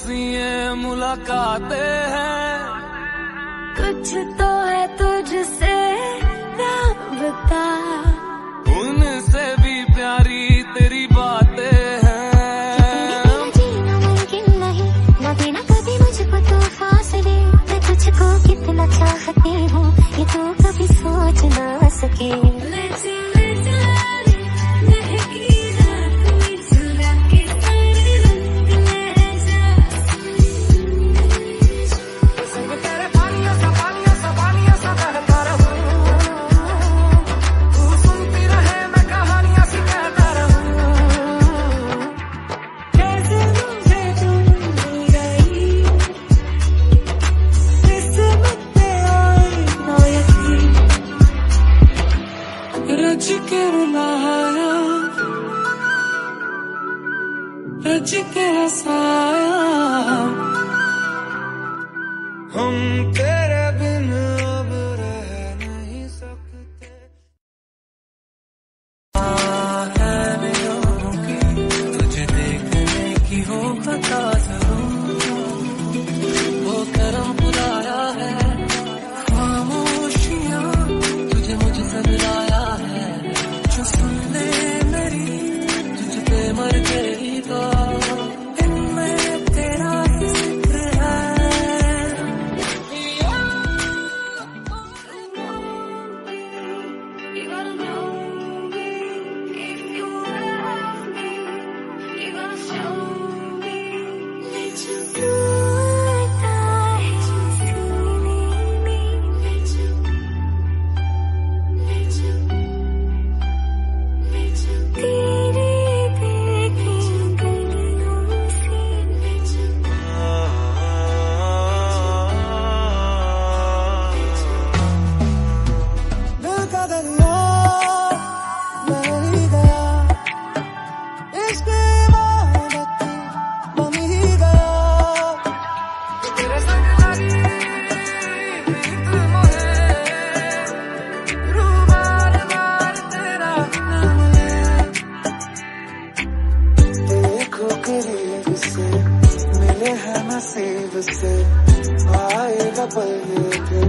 कैसी ये मुलाकातें हैं, कुछ तो है तुझसे राबता, उनसे भी प्यारी तेरी बातें हैं। जीना मुमकिन नहीं, न देना कभी मुझको तो फासले, मैं तुझको कितना चाहती हूँ ये तो कभी सोच ना सके। रच के रुलाया, रच के हंसाया, हम तेरे बिन अब रह नहीं सकते। है निगाहों की तुझे देखने की हो पता जरूर, वो करम बुलाया है खामोशियां तुझे मुझसे मिलाया है, जो सुन ले मेरी तुझ पे मर गई तो इनमें तेरा जिक्र है। मिले हैं नसीब से, आएगा पल ये फिर